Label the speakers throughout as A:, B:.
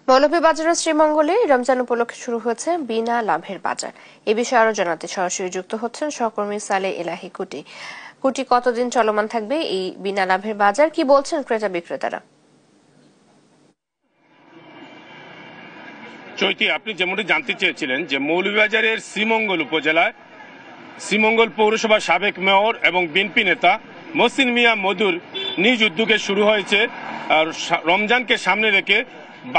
A: মৌলভীবাজারের শ্রীমঙ্গলে রমজান উপলক্ষে শুরু হয়েছে বিনা লাভের বাজার। এ বিষয়ে আরো জানাতে সরাসরি যুক্ত হচ্ছেন সহকর্মী সালে এলাহি কুটি। কুটি, কতদিন চলমান থাকবে এই বিনা লাভের বাজার, কি বলছেন ক্রেতা বিক্রেতারা?
B: চৈতি, আপনি যেমনটি জানতে চেয়েছিলেন যে মৌলভীবাজারের শ্রীমঙ্গল উপজেলায় শ্রীমঙ্গল পৌরসভার সাবেক মেয়র এবং বিএনপি নেতা মহসিন মিয়া মধুর নিজ উদ্যোগে শুরু হয়েছে আর রমজানকে সামনে রেখে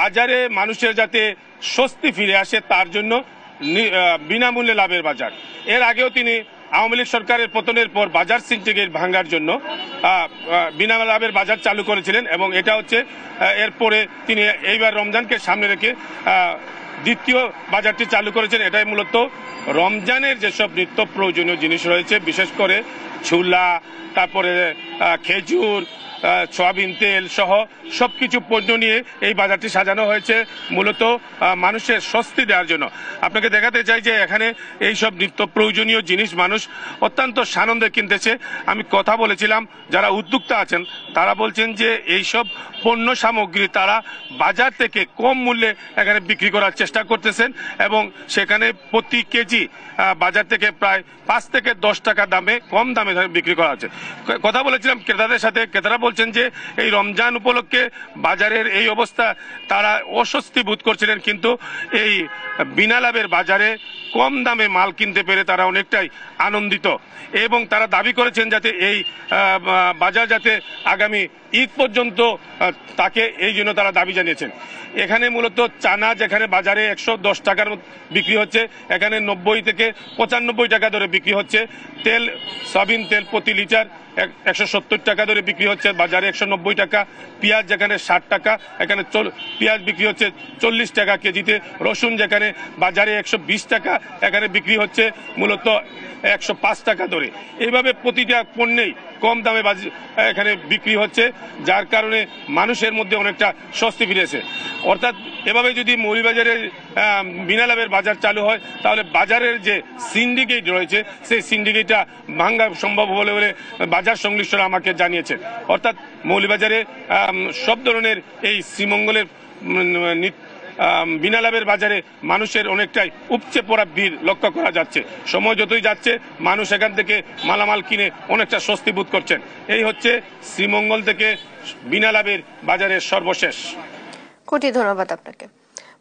B: বাজারে মানুষের যাতে স্বস্তি ফিরে আসে তার জন্য বিনামূল্যে লাভের বাজার। এর আগেও তিনি আওয়ামী লীগ সরকারের পতনের পর বাজার সিন্ডিকেট ভাঙার জন্য বিনা লাভের বাজার চালু করেছিলেন এবং এটা হচ্ছে এরপরে তিনি এইবার রমজানকে সামনে রেখে দ্বিতীয় বাজারটি চালু করেছেন। এটাই মূলত রমজানের যেসব নিত্য প্রয়োজনীয় জিনিস রয়েছে, বিশেষ করে ছোলা, তারপরে খেজুর, সয়াবিন তেল সহ সবকিছু পণ্য নিয়ে এই বাজারটি সাজানো হয়েছে মূলত মানুষের স্বস্তি দেওয়ার জন্য। আপনাকে দেখাতে চাই যে এখানে এই সব নিত্য প্রয়োজনীয় জিনিস মানুষ অত্যন্ত সানন্দে কিনতেছে। আমি কথা বলেছিলাম যারা উদ্যোক্তা আছেন, তারা বলছেন যে এই সব পণ্য সামগ্রী তারা বাজার থেকে কম মূল্যে এখানে বিক্রি করার চেষ্টা করতেছেন এবং সেখানে প্রতি কেজি বাজার থেকে প্রায় 5 থেকে 10 টাকা দামে কম দামে বিক্রি করা হচ্ছে। কথা বলেছিলাম ক্রেতাদের সাথে, ক্রেতারা বলছেন যে এই রমজান উপলক্ষে বাজারের এই অবস্থা তারা অস্বস্তি বোধ করছিলেন, কিন্তু এই বিনা লাভের বাজারে কম দামে মাল কিনতে পেরে তারা অনেকটাই আনন্দিত এবং তারা দাবি করেছেন যাতে এই বাজার যাতে আগামী ঈদ পর্যন্ত তাকে এই জন্য তারা দাবি জানিয়েছেন। এখানে মূলত চানা যেখানে বাজারে 110 টাকার বিক্রি হচ্ছে, এখানে 90 থেকে 95 টাকা ধরে বিক্রি হচ্ছে। তেল, সয়াবিন তেল প্রতি লিটার 170 টাকা ধরে বিক্রি হচ্ছে, বাজারে 190 টাকা। পেঁয়াজ যেখানে 60 টাকা, এখানে পেঁয়াজ বিক্রি হচ্ছে 40 টাকা কেজিতে। রসুন যেখানে বাজারে 120 টাকা, এখানে বিক্রি হচ্ছে মূলত 105 টাকা ধরে। এইভাবে প্রতিটা পণ্যেই কম দামে এখানে বিক্রি হচ্ছে, যার কারণে মানুষের মধ্যে অনেকটা স্বস্তি ফিরেছে। অর্থাৎ এভাবে যদি মৌলভীবাজারের বিনা লাভের বাজার চালু হয় তাহলে বাজারের যে সিন্ডিকেট রয়েছে সেই সিন্ডিকেটটা ভাঙা সম্ভব বলে বাজার সংশ্লিষ্টরা আমাকে জানিয়েছে। অর্থাৎ মৌলভীবাজারে সব ধরনের এই শ্রীমঙ্গলের বিনা লাভের বাজারে মানুষের অনেকটাই উপচে পড়া ভিড় লক্ষ্য করা যাচ্ছে। সময় যতই যাচ্ছে মানুষ এখান থেকে মালামাল কিনে অনেকটা স্বস্তি বোধ করছেন। এই হচ্ছে শ্রীমঙ্গল থেকে বিনা লাভের বাজারের সর্বশেষ।
A: কোটি ধন্যবাদ আপনাকে।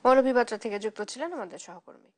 A: মৌলভীবাজার থেকে যুক্ত ছিলেন আমাদের সহকর্মী।